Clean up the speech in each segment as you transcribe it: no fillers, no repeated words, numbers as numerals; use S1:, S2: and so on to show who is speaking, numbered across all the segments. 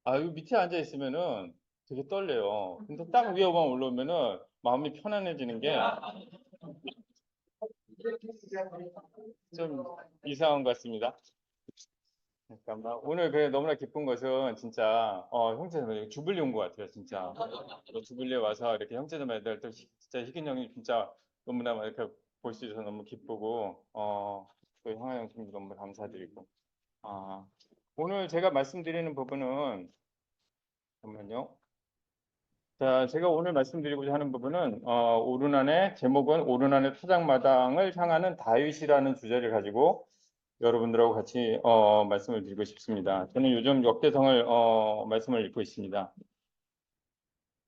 S1: 여기 밑에 앉아 있으면은 되게 떨려요. 근데 딱 위에만 올라오면은 마음이 편안해지는 게 좀 이상한 것 같습니다. 잠깐만. 오늘 너무나 기쁜 것은 진짜 형제자매 주불리 온 것 같아요. 진짜 주불리에 와서 이렇게 형제자매들 또 진짜 희균 형이 진짜 너무나 이렇게 볼 수 있어서 너무 기쁘고 또 형아 형님도 너무 감사드리고 아, 오늘 제가 말씀드리는 부분은 잠깐만요. 자, 제가 오늘 말씀드리고자 하는 부분은 오르난의 제목은 오르난의 타작마당을 향하는 다윗이라는 주제를 가지고 여러분들하고 같이 말씀을 드리고 싶습니다. 저는 요즘 역대성을 말씀을 읽고 있습니다.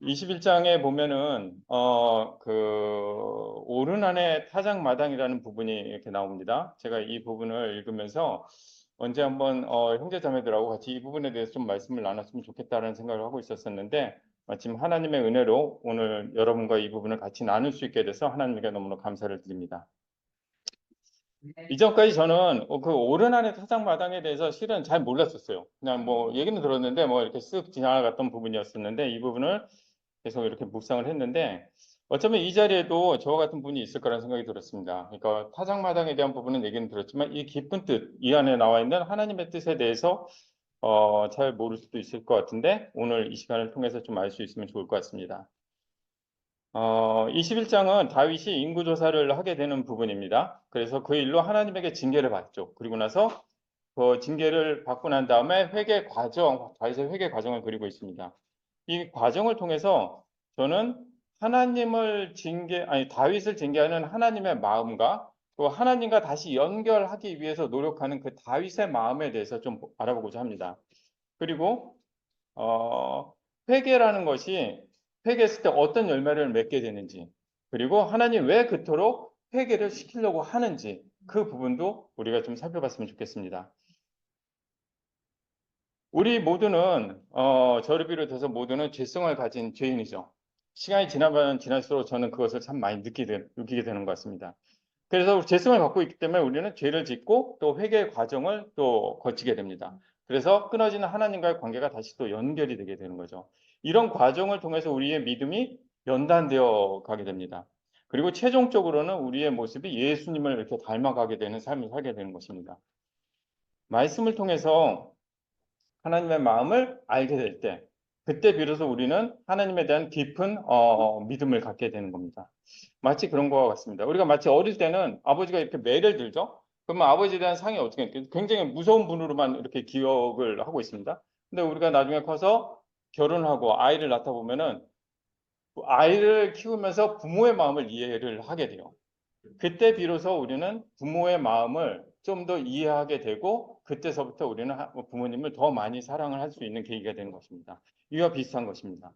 S1: 21장에 보면은 오르난의 타작마당이라는 부분이 이렇게 나옵니다. 제가 이 부분을 읽으면서 언제 한번 형제 자매들하고 같이 이 부분에 대해서 좀 말씀을 나눴으면 좋겠다는 생각을 하고 있었었는데 마침 하나님의 은혜로 오늘 여러분과 이 부분을 같이 나눌 수 있게 돼서 하나님께 너무나 감사를 드립니다. 이전까지 저는 그 오르난의 타작마당에 대해서 실은 잘 몰랐었어요. 그냥 뭐 얘기는 들었는데 뭐 이렇게 쓱 지나갔던 부분이었었는데 이 부분을 계속 이렇게 묵상을 했는데 어쩌면 이 자리에도 저와 같은 분이 있을 거라는 생각이 들었습니다. 그러니까 타작마당에 대한 부분은 얘기는 들었지만 이 깊은 뜻, 이 안에 나와 있는 하나님의 뜻에 대해서 잘 모를 수도 있을 것 같은데 오늘 이 시간을 통해서 좀 알 수 있으면 좋을 것 같습니다. 21장은 다윗이 인구조사를 하게 되는 부분입니다. 그래서 그 일로 하나님에게 징계를 받죠. 그리고 나서 그 징계를 받고 난 다음에 회개 과정, 다윗의 회개 과정을 그리고 있습니다. 이 과정을 통해서 저는 다윗을 징계하는 하나님의 마음과 또 하나님과 다시 연결하기 위해서 노력하는 그 다윗의 마음에 대해서 좀 알아보고자 합니다. 그리고 회개라는 것이 회개했을 때 어떤 열매를 맺게 되는지, 그리고 하나님 왜 그토록 회개를 시키려고 하는지 그 부분도 우리가 좀 살펴봤으면 좋겠습니다. 우리 모두는 저를 비롯해서 모두는 죄성을 가진 죄인이죠. 시간이 지나면 지날수록 저는 그것을 참 많이 느끼게 되는 것 같습니다. 그래서 죄성을 갖고 있기 때문에 우리는 죄를 짓고 또 회개의 과정을 또 거치게 됩니다. 그래서 끊어지는 하나님과의 관계가 다시 또 연결이 되게 되는 거죠. 이런 과정을 통해서 우리의 믿음이 연단되어 가게 됩니다. 그리고 최종적으로는 우리의 모습이 예수님을 이렇게 닮아가게 되는 삶을 살게 되는 것입니다. 말씀을 통해서 하나님의 마음을 알게 될 때, 그때 비로소 우리는 하나님에 대한 깊은 믿음을 갖게 되는 겁니다. 마치 그런 것 같습니다. 우리가 마치 어릴 때는 아버지가 이렇게 매를 들죠? 그러면 아버지에 대한 상이 어떻게 할까요? 굉장히 무서운 분으로만 이렇게 기억을 하고 있습니다. 근데 우리가 나중에 커서 결혼하고 아이를 낳다 보면은 아이를 키우면서 부모의 마음을 이해를 하게 돼요. 그때 비로소 우리는 부모의 마음을 좀 더 이해하게 되고 그때서부터 우리는 부모님을 더 많이 사랑을 할 수 있는 계기가 되는 것입니다. 이와 비슷한 것입니다.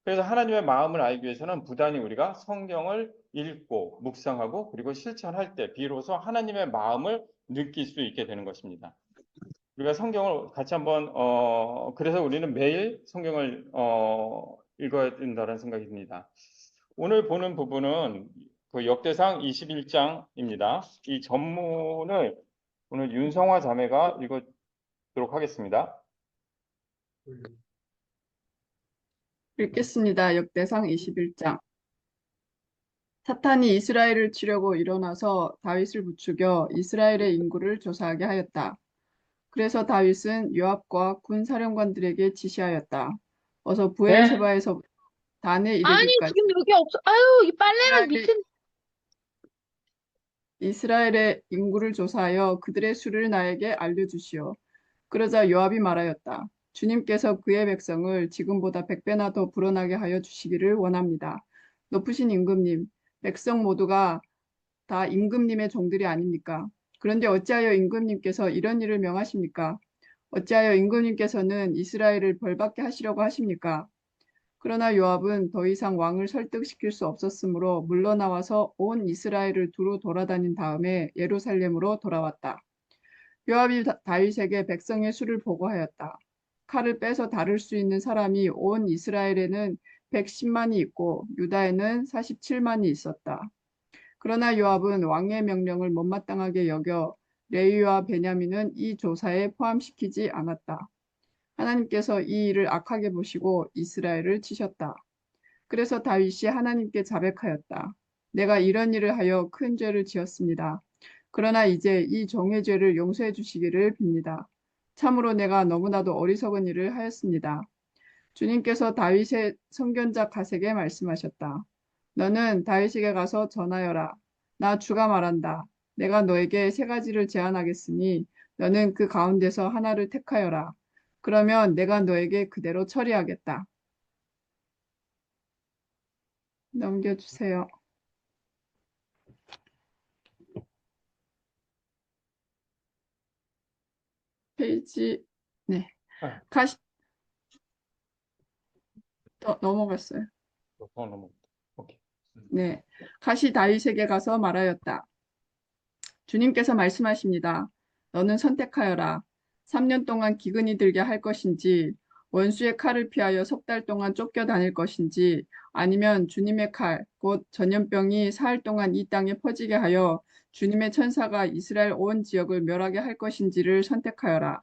S1: 그래서 하나님의 마음을 알기 위해서는 부단히 우리가 성경을 읽고 묵상하고 그리고 실천할 때 비로소 하나님의 마음을 느낄 수 있게 되는 것입니다. 우리가 성경을 같이 한번 그래서 우리는 매일 성경을 읽어야 된다는 생각이 듭니다. 오늘 보는 부분은 그 역대상 21장입니다. 이 전문을 오늘 윤성화 자매가 읽도록 하겠습니다.
S2: 읽겠습니다. 역대상 21장. 사탄이 이스라엘을 치려고 일어나서 다윗을 부추겨 이스라엘의 인구를 조사하게 하였다. 그래서 다윗은 요압과 군 사령관들에게 지시하였다. 어서
S1: 네?
S2: 부엘세바에서 단에
S3: 아니,
S2: 이르기까지
S3: 지금 여기 없어. 아유, 이 빨래를
S2: 이스라엘의,
S3: 밑에.
S2: 이스라엘의 인구를 조사하여 그들의 수를 나에게 알려주시오. 그러자 요압이 말하였다. 주님께서 그의 백성을 지금보다 100배나 더 불어나게 하여 주시기를 원합니다. 높으신 임금님, 백성 모두가 다 임금님의 종들이 아닙니까? 그런데 어찌하여 임금님께서 이런 일을 명하십니까? 어찌하여 임금님께서는 이스라엘을 벌받게 하시려고 하십니까? 그러나 요압은 더 이상 왕을 설득시킬 수 없었으므로 물러나와서 온 이스라엘을 두루 돌아다닌 다음에 예루살렘으로 돌아왔다. 요압이 다윗에게 백성의 수를 보고하였다. 칼을 빼서 다룰 수 있는 사람이 온 이스라엘에는 110만이 있고 유다에는 47만이 있었다. 그러나 요압은 왕의 명령을 못마땅하게 여겨 레위와 베냐민은 이 조사에 포함시키지 않았다. 하나님께서 이 일을 악하게 보시고 이스라엘을 치셨다. 그래서 다윗이 하나님께 자백하였다. 내가 이런 일을 하여 큰 죄를 지었습니다. 그러나 이제 이 종의 죄를 용서해 주시기를 빕니다. 참으로 내가 너무나도 어리석은 일을 하였습니다. 주님께서 다윗의 선견자 갓에게 말씀하셨다. 너는 다윗에게 가서 전하여라. 나 주가 말한다. 내가 너에게 세 가지를 제안하겠으니 너는 그 가운데서 하나를 택하여라. 그러면 내가 너에게 그대로 처리하겠다. 넘겨주세요. 페이지, 네.
S1: 아,
S2: 가시, 넘어갔어요.
S1: 더 넘어갔다. 오케이.
S2: 네. 가시 다윗에게 가서 말하였다. 주님께서 말씀하십니다. 너는 선택하여라. 3년 동안 기근이 들게 할 것인지, 원수의 칼을 피하여 석 달 동안 쫓겨다닐 것인지, 아니면 주님의 칼, 곧 전염병이 사흘 동안 이 땅에 퍼지게 하여 주님의 천사가 이스라엘 온 지역을 멸하게 할 것인지를 선택하여라.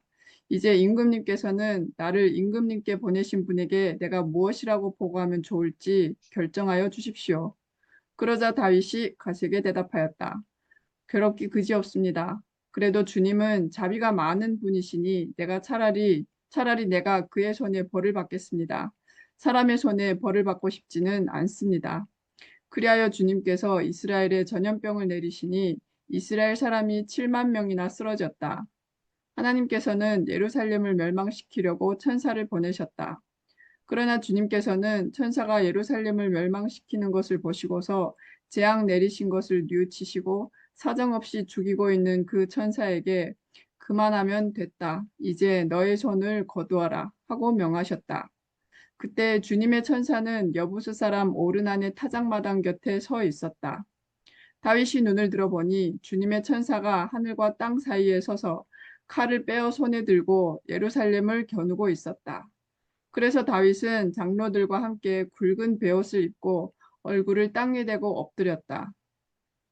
S2: 이제 임금님께서는 나를 임금님께 보내신 분에게 내가 무엇이라고 보고하면 좋을지 결정하여 주십시오. 그러자 다윗이 가세게 대답하였다. 괴롭기 그지없습니다. 그래도 주님은 자비가 많은 분이시니 내가 차라리 내가 그의 손에 벌을 받겠습니다. 사람의 손에 벌을 받고 싶지는 않습니다. 그리하여 주님께서 이스라엘에 전염병을 내리시니 이스라엘 사람이 7만 명이나 쓰러졌다. 하나님께서는 예루살렘을 멸망시키려고 천사를 보내셨다. 그러나 주님께서는 천사가 예루살렘을 멸망시키는 것을 보시고서 재앙 내리신 것을 뉘우치시고 사정없이 죽이고 있는 그 천사에게 그만하면 됐다. 이제 너의 손을 거두어라 하고 명하셨다. 그때 주님의 천사는 여부스 사람 오르난의 타작마당 곁에 서 있었다. 다윗이 눈을 들어보니 주님의 천사가 하늘과 땅 사이에 서서 칼을 빼어 손에 들고 예루살렘을 겨누고 있었다. 그래서 다윗은 장로들과 함께 굵은 베옷을 입고 얼굴을 땅에 대고 엎드렸다.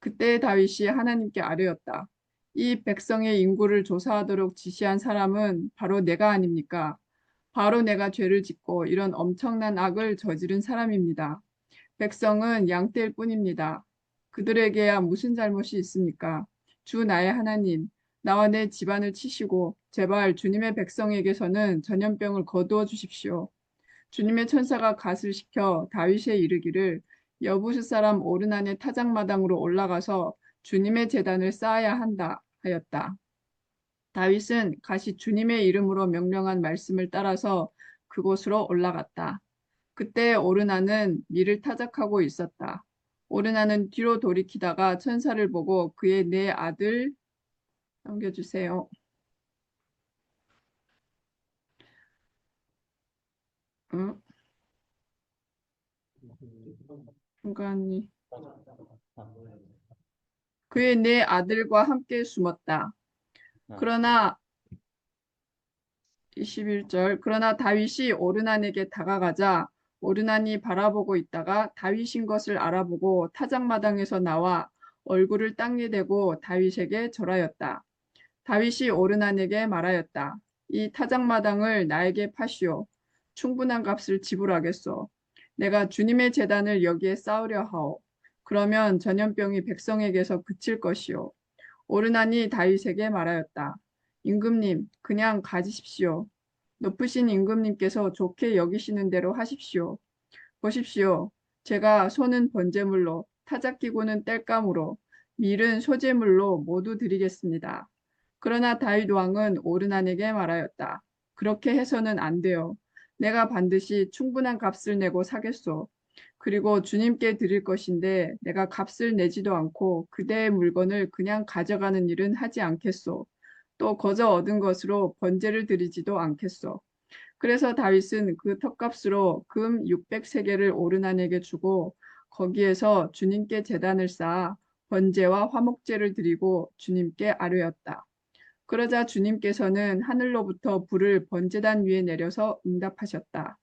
S2: 그때 다윗이 하나님께 아뢰었다. 이 백성의 인구를 조사하도록 지시한 사람은 바로 내가 아닙니까? 바로 내가 죄를 짓고 이런 엄청난 악을 저지른 사람입니다. 백성은 양떼일 뿐입니다. 그들에게야 무슨 잘못이 있습니까? 주 나의 하나님, 나와 내 집안을 치시고 제발 주님의 백성에게서는 전염병을 거두어 주십시오. 주님의 천사가 갓을 시켜 다윗에 이르기를 여부스 사람 오르난의 타작마당으로 올라가서 주님의 제단을 쌓아야 한다 하였다. 다윗은 갓이 주님의 이름으로 명령한 말씀을 따라서 그곳으로 올라갔다. 그때 오르나는 밀을 타작하고 있었다. 오르나는 뒤로 돌이키다가 천사를 보고 그의 네 아들 넘겨주세요. 응? 중간이 그의 네 아들과 함께 숨었다. 그러나 21절 그러나 다윗이 오르난에게 다가가자 오르난이 바라보고 있다가 다윗인 것을 알아보고 타작마당에서 나와 얼굴을 땅에 대고 다윗에게 절하였다. 다윗이 오르난에게 말하였다. 이 타작마당을 나에게 파시오. 충분한 값을 지불하겠소. 내가 주님의 제단을 여기에 쌓으려 하오. 그러면 전염병이 백성에게서 그칠 것이오. 오르난이 다윗에게 말하였다. 임금님, 그냥 가지십시오. 높으신 임금님께서 좋게 여기시는 대로 하십시오. 보십시오. 제가 손은 번제물로, 타작기구는 땔감으로, 밀은 소제물로 모두 드리겠습니다. 그러나 다윗 왕은 오르난에게 말하였다. 그렇게 해서는 안 돼요. 내가 반드시 충분한 값을 내고 사겠소. 그리고 주님께 드릴 것인데 내가 값을 내지도 않고 그대의 물건을 그냥 가져가는 일은 하지 않겠소. 또 거저 얻은 것으로 번제를 드리지도 않겠소. 그래서 다윗은 그 턱값으로 금 600세겔을 오르난에게 주고 거기에서 주님께 제단을 쌓아 번제와 화목제를 드리고 주님께 아뢰었다. 그러자 주님께서는 하늘로부터 불을 번제단 위에 내려서 응답하셨다.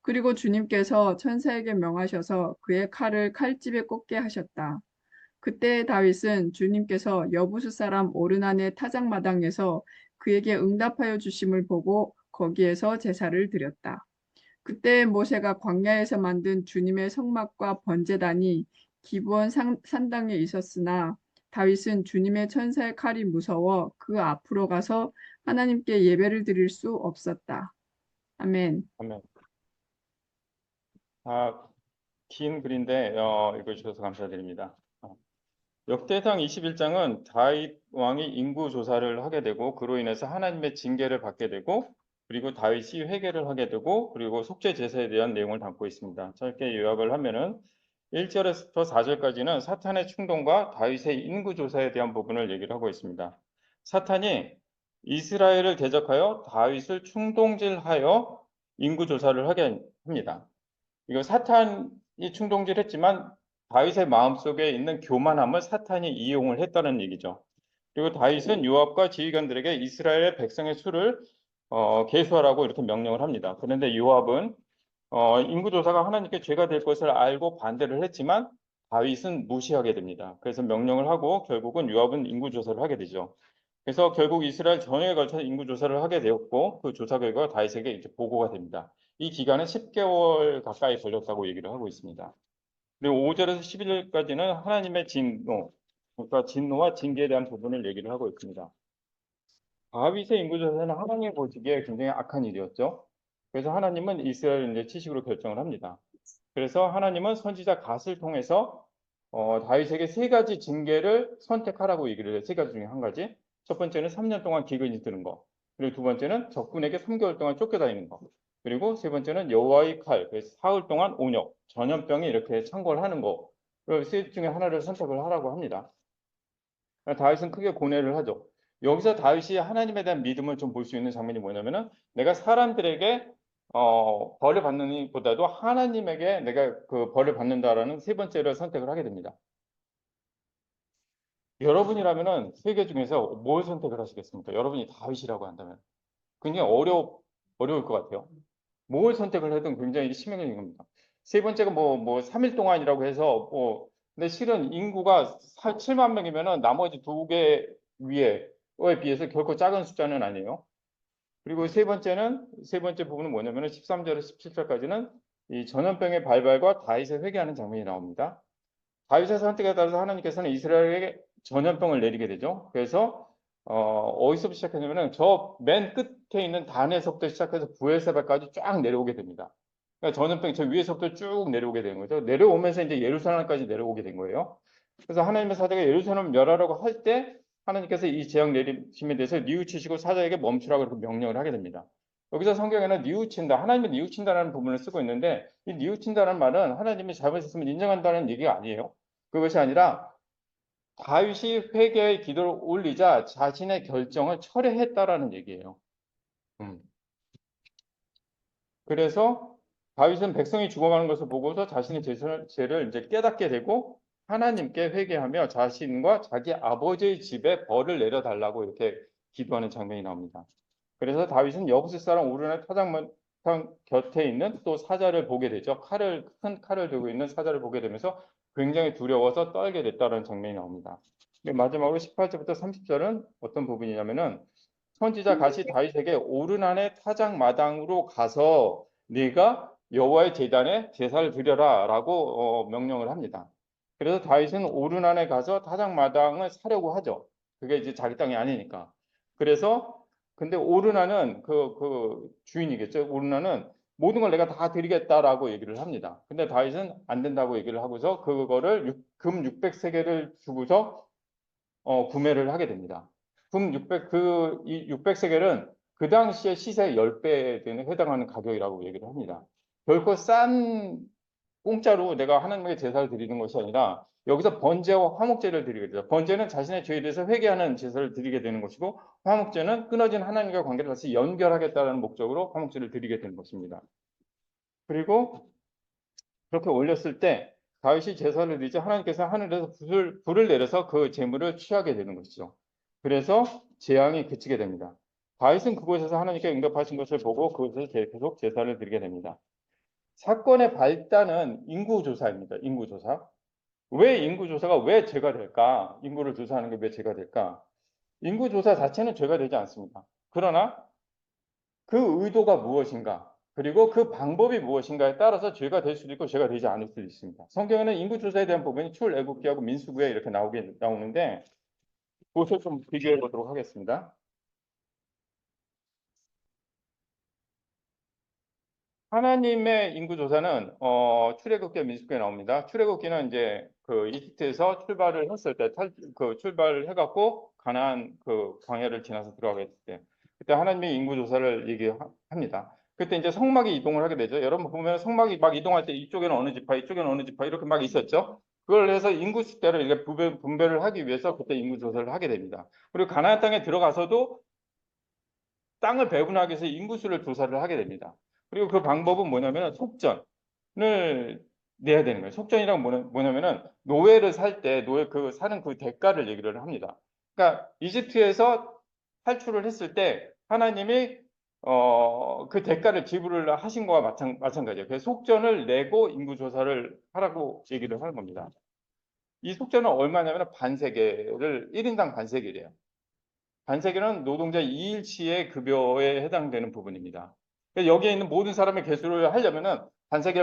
S2: 그리고 주님께서 천사에게 명하셔서 그의 칼을 칼집에 꽂게 하셨다. 그때 다윗은 주님께서 여부수 사람 오르난의 타작마당에서 그에게 응답하여 주심을 보고 거기에서 제사를 드렸다. 그때 모세가 광야에서 만든 주님의 성막과 번제단이 기브온 산당에 있었으나 다윗은 주님의 천사의 칼이 무서워 그 앞으로 가서 하나님께 예배를 드릴 수 없었다. 아멘.
S1: 아멘. 긴 글인데 읽어주셔서 감사드립니다. 역대상 21장은 다윗 왕이 인구 조사를 하게 되고 그로 인해서 하나님의 징계를 받게 되고 그리고 다윗이 회개를 하게 되고 그리고 속죄 제사에 대한 내용을 담고 있습니다. 짧게 요약을 하면은 1절에서 4절까지는 사탄의 충동과 다윗의 인구 조사에 대한 부분을 얘기를 하고 있습니다. 사탄이 이스라엘을 대적하여 다윗을 충동질하여 인구 조사를 하게 합니다. 이거 사탄이 충동질했지만 다윗의 마음속에 있는 교만함을 사탄이 이용을 했다는 얘기죠. 그리고 다윗은 요압과 지휘관들에게 이스라엘의 백성의 수를 계수하라고 이렇게 명령을 합니다. 그런데 요압은 인구조사가 하나님께 죄가 될 것을 알고 반대를 했지만 다윗은 무시하게 됩니다. 그래서 명령을 하고 결국은 요압은 인구조사를 하게 되죠. 그래서 결국 이스라엘 전역에 걸쳐 인구조사를 하게 되었고 그 조사 결과가 다윗에게 이제 보고가 됩니다. 이 기간은 10개월 가까이 걸렸다고 얘기를 하고 있습니다. 그리고 5절에서 11절까지는 하나님의 진노, 그러니까 진노와 징계에 대한 부분을 얘기를 하고 있습니다. 다윗의 인구조사는 하나님 보시기에 굉장히 악한 일이었죠. 그래서 하나님은 이스라엘을 이제 치식으로 결정을 합니다. 그래서 하나님은 선지자 갓을 통해서 다윗에게 세 가지 징계를 선택하라고 얘기를 해요. 세 가지 중에 한 가지. 첫 번째는 3년 동안 기근이 드는 거. 그리고 두 번째는 적군에게 3개월 동안 쫓겨다니는 거. 그리고 세 번째는 여호와의 칼, 그래서 사흘 동안 온역, 전염병이 이렇게 창궐하는 거. 세 중에 하나를 선택을 하라고 합니다. 다윗은 크게 고뇌를 하죠. 여기서 다윗이 하나님에 대한 믿음을 좀 볼 수 있는 장면이 뭐냐면은 내가 사람들에게 벌을 받는 것보다도 하나님에게 내가 그 벌을 받는다라는 세 번째를 선택을 하게 됩니다. 여러분이라면은 세 개 중에서 뭘 선택을 하시겠습니까? 여러분이 다윗이라고 한다면 굉장히 어려울 것 같아요. 뭘 선택을 해도 굉장히 치명적인 겁니다. 세 번째가 뭐 3일 동안이라고 해서 근데 실은 인구가 7만 명이면은 나머지 두 개 위에 비해서 결코 작은 숫자는 아니에요. 그리고 세 번째 부분은 뭐냐면은 13절에서 17절까지는 이 전염병의 발발과 다윗의 회개하는 장면이 나옵니다. 다윗의 선택에 따라서 하나님께서는 이스라엘에게 전염병을 내리게 되죠. 그래서 어디서부터 시작했냐면은 저 맨 끝에 있는 단에서부터 시작해서 부엘세바까지 쫙 내려오게 됩니다. 그러니까 전염병이 저 위에서부터 쭉 내려오게 되는 거죠. 내려오면서 이제 예루살렘까지 내려오게 된 거예요. 그래서 하나님의 사자가 예루살렘을 멸하라고 할 때 하나님께서 이 재앙 내리심에 대해서 뉘우치시고 사자에게 멈추라고 이렇게 명령을 하게 됩니다. 여기서 성경에는 뉘우친다, 하나님이 뉘우친다라는 부분을 쓰고 있는데 이 뉘우친다는 말은 하나님이 잘못했으면 인정한다는 얘기가 아니에요. 그것이 아니라 다윗이 회개의 기도를 올리자 자신의 결정을 철회했다라는 얘기예요. 그래서 다윗은 백성이 죽어가는 것을 보고서 자신의 죄를 이제 깨닫게 되고 하나님께 회개하며 자신과 자기 아버지의 집에 벌을 내려달라고 이렇게 기도하는 장면이 나옵니다. 그래서 다윗은 여부스 사람 우르나의 타작만 곁에 있는 또 사자를 보게 되죠. 큰 칼을 들고 있는 사자를 보게 되면서 굉장히 두려워서 떨게 됐다는 장면이 나옵니다. 마지막으로 18절부터 30절은 어떤 부분이냐면은 선지자 갓이 다윗에게 오르난의 타작마당으로 가서 네가 여호와의 제단에 제사를 드려라라고 명령을 합니다. 그래서 다윗은 오르난에 가서 타작마당을 사려고 하죠. 그게 이제 자기 땅이 아니니까. 그래서 근데 오르난은 그 주인이겠죠. 오르난은 모든 걸 내가 다 드리겠다라고 얘기를 합니다. 근데 다윗은 안 된다고 얘기를 하고서 그거를 금 600세겔을 주고서 구매를 하게 됩니다. 금 600세겔은 그 당시에 시세의 10배에 해당하는 가격이라고 얘기를 합니다. 결코 공짜로 내가 하나님에게 제사를 드리는 것이 아니라 여기서 번제와 화목제를 드리게 되죠. 번제는 자신의 죄에 대해서 회개하는 제사를 드리게 되는 것이고 화목제는 끊어진 하나님과 관계를 다시 연결하겠다는 목적으로 화목제를 드리게 되는 것입니다. 그리고 그렇게 올렸을 때 다윗이 제사를 드리자 하나님께서 하늘에서 불을 내려서 그 제물을 취하게 되는 것이죠. 그래서 재앙이 그치게 됩니다. 다윗은 그곳에서 하나님께 응답하신 것을 보고 그곳에서 계속 제사를 드리게 됩니다. 사건의 발단은 인구조사입니다. 인구조사. 왜 인구조사가 왜 죄가 될까? 인구를 조사하는 게 왜 죄가 될까? 인구조사 자체는 죄가 되지 않습니다. 그러나 그 의도가 무엇인가, 그리고 그 방법이 무엇인가에 따라서 죄가 될 수도 있고 죄가 되지 않을 수도 있습니다. 성경에는 인구조사에 대한 부분이 출애굽기하고 민수기에 이렇게 나오는데 그것을 좀 비교해 보도록 하겠습니다. 하나님의 인구조사는 출애굽기와 민수기에 나옵니다. 출애굽기는 이제 그 이집트에서 출발을 했을 때 출발을 해갖고 가나안 그 광야를 지나서 들어가게 됐을 때 그때 하나님의 인구조사를 얘기합니다. 그때 이제 성막이 이동을 하게 되죠. 여러분 보면 성막이 막 이동할 때 이쪽에는 어느 지파, 이쪽에는 어느 지파 이렇게 막 있었죠. 그걸 해서 인구 숫자를 이렇게 분배를 하기 위해서 그때 인구조사를 하게 됩니다. 그리고 가나안 땅에 들어가서도 땅을 배분하기 위해서 인구수를 조사를 하게 됩니다. 그리고 그 방법은 뭐냐면 속전을 내야 되는 거예요. 속전이란 뭐냐면은 노예를 살 때 노예 그 사는 그 대가를 얘기를 합니다. 그러니까 이집트에서 탈출을 했을 때 하나님이 그 대가를 지불을 하신 거와 마찬가지예요. 그래서 속전을 내고 인구 조사를 하라고 얘기를 하는 겁니다. 이 속전은 얼마냐면 반세계를 1인당 반세계래요. 반세기는 노동자 2일치의 급여에 해당되는 부분입니다. 여기에 있는 모든 사람의 개수를 하려면은 반세기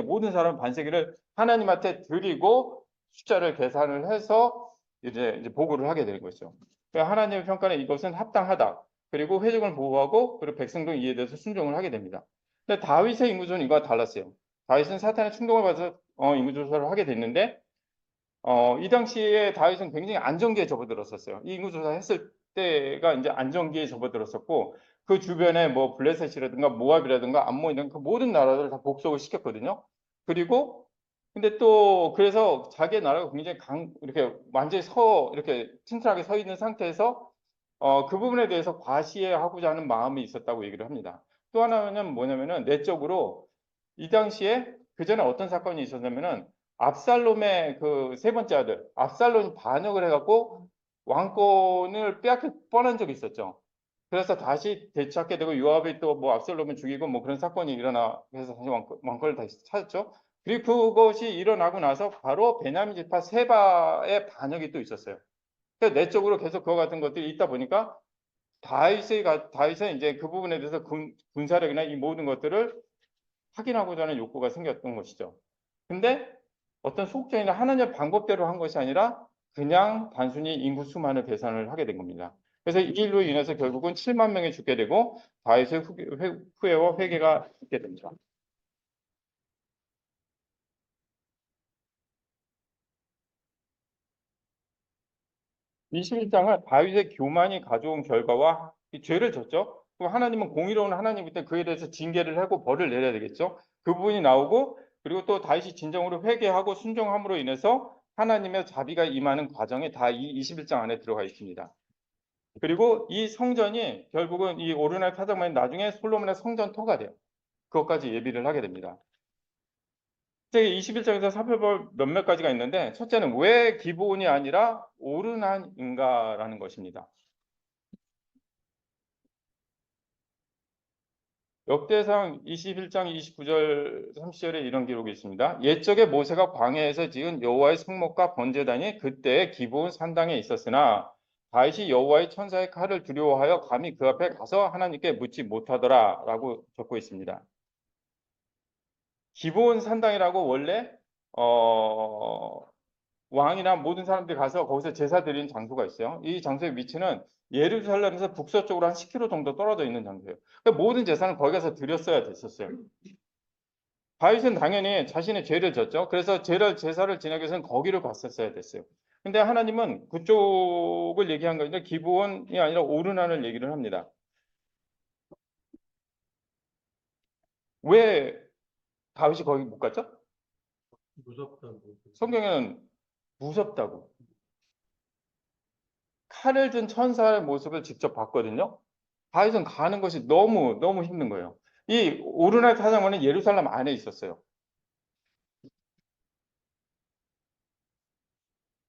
S1: 모든 사람 반세기를 하나님한테 드리고 숫자를 계산을 해서 이제 보고를 하게 되는 거죠. 하나님의 평가는 이것은 합당하다. 그리고 회중을 보호하고 그리고 백성도 이에 대해서 순종을 하게 됩니다. 근데 다윗의 인구조는 이거와 달랐어요. 다윗은 사탄의 충동을 받아서 인구조사를 하게 됐는데 이 당시에 다윗은 굉장히 안정기에 접어들었었어요. 이 인구조사 했을 때가 이제 안정기에 접어들었었고, 그 주변에 뭐 블레셋이라든가 모압이라든가 암몬이라든가 그 모든 나라들을 다 복속을 시켰거든요. 그리고 근데 또 그래서 자기의 나라가 굉장히 이렇게 완전히 이렇게 튼튼하게 서 있는 상태에서 그 부분에 대해서 과시하고자 하는 마음이 있었다고 얘기를 합니다. 또 하나는 뭐냐면은 내적으로 이 당시에 그 전에 어떤 사건이 있었냐면은 압살롬의 그 세 번째 아들 압살롬이 반역을 해갖고 왕권을 빼앗길 뻔한 적이 있었죠. 그래서 다시 되찾게 되고 요압이 또 뭐 압살롬을 죽이고 뭐 그런 사건이 일어나 그래서 다시 왕권을 다시 찾았죠. 그리고 그것이 일어나고 나서 바로 베냐민 지파 세바의 반역이 또 있었어요. 그래서 내적으로 계속 그와 같은 것들이 있다 보니까 다윗은 이제 그 부분에 대해서 군사력이나 이 모든 것들을 확인하고자 하는 욕구가 생겼던 것이죠. 근데 어떤 속전이나 하나님의 방법대로 한 것이 아니라 그냥 단순히 인구 수만을 계산을 하게 된 겁니다. 그래서 이 일로 인해서 결국은 7만 명이 죽게 되고 다윗의 후회와 회개가 있게 됩니다. 21장을 다윗의 교만이 가져온 결과와 죄를 졌죠. 그럼 하나님은 공의로운 하나님이기 때문에 그에 대해서 징계를 하고 벌을 내려야 되겠죠. 그 부분이 나오고 그리고 또 다윗이 진정으로 회개하고 순종함으로 인해서 하나님의 자비가 임하는 과정이 다 이 21장 안에 들어가 있습니다. 그리고 이 성전이 결국은 이 오르날 타작만이 나중에 솔로몬의 성전터가 돼요. 그것까지 예비를 하게 됩니다. 21장에서 살펴볼 몇몇 가지가 있는데 첫째는 왜 기브온이 아니라 오르난인가라는 것입니다. 역대상 21장 29절 30절에 이런 기록이 있습니다. 옛적에 모세가 광야에서 지은 여호와의 성목과 번제단이 그때 기브온 산당에 있었으나 다윗이 여호와의 천사의 칼을 두려워하여 감히 그 앞에 가서 하나님께 묻지 못하더라라고 적고 있습니다. 기브온 산당이라고 원래 왕이나 모든 사람들이 가서 거기서 제사 드리는 장소가 있어요. 이 장소의 위치는 예루살렘에서 북서쪽으로 한 10km 정도 떨어져 있는 장소예요. 그러니까 모든 제사는 거기 가서 드렸어야 됐었어요. 다윗은 당연히 자신의 죄를 졌죠. 그래서 제사를 지내기 위해서는 거기를 갔었어야 됐어요. 근데 하나님은 그쪽을 얘기한 거 아니라 기브온이 아니라 오르난을 얘기를 합니다. 왜 다윗이 거기 못 갔죠?
S4: 무섭다고.
S1: 성경에는 무섭다고. 칼을 든 천사의 모습을 직접 봤거든요. 다윗은 가는 것이 너무 힘든 거예요. 이 오르날 타작만은 예루살렘 안에 있었어요.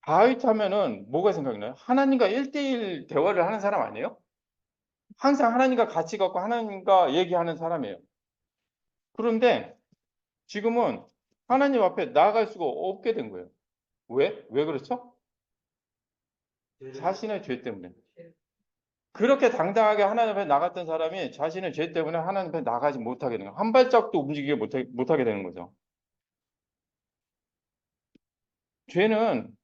S1: 다윗 하면은 뭐가 생각나요? 하나님과 1대1 대화를 하는 사람 아니에요? 항상 하나님과 같이 갖고 하나님과 얘기하는 사람이에요. 그런데 지금은 하나님 앞에 나아갈 수가 없게 된 거예요. 왜? 왜 그렇죠? 자신의 죄 때문에. 그렇게 당당하게 하나님 앞에 나갔던 사람이 자신의 죄 때문에 하나님 앞에 나가지 못하게 되는 거예요. 한 발짝도 움직이지 못하게 되는 거죠. 죄는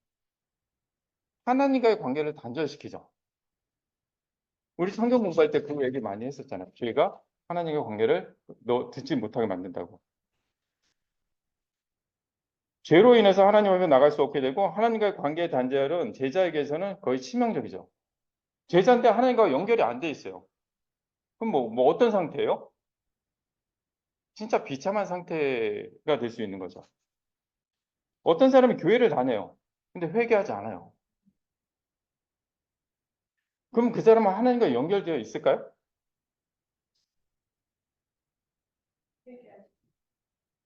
S1: 하나님과의 관계를 단절시키죠. 우리 성경 공부할 때 그 얘기 많이 했었잖아요. 죄가 하나님과의 관계를 듣지 못하게 만든다고. 죄로 인해서 하나님 앞에 나갈 수 없게 되고 하나님과의 관계의 단절은 제자에게서는 거의 치명적이죠. 제자인데 하나님과 연결이 안 돼 있어요. 그럼 뭐 어떤 상태예요? 진짜 비참한 상태가 될 수 있는 거죠. 어떤 사람이 교회를 다녀요. 근데 회개하지 않아요. 그럼 그 사람은 하나님과 연결되어 있을까요?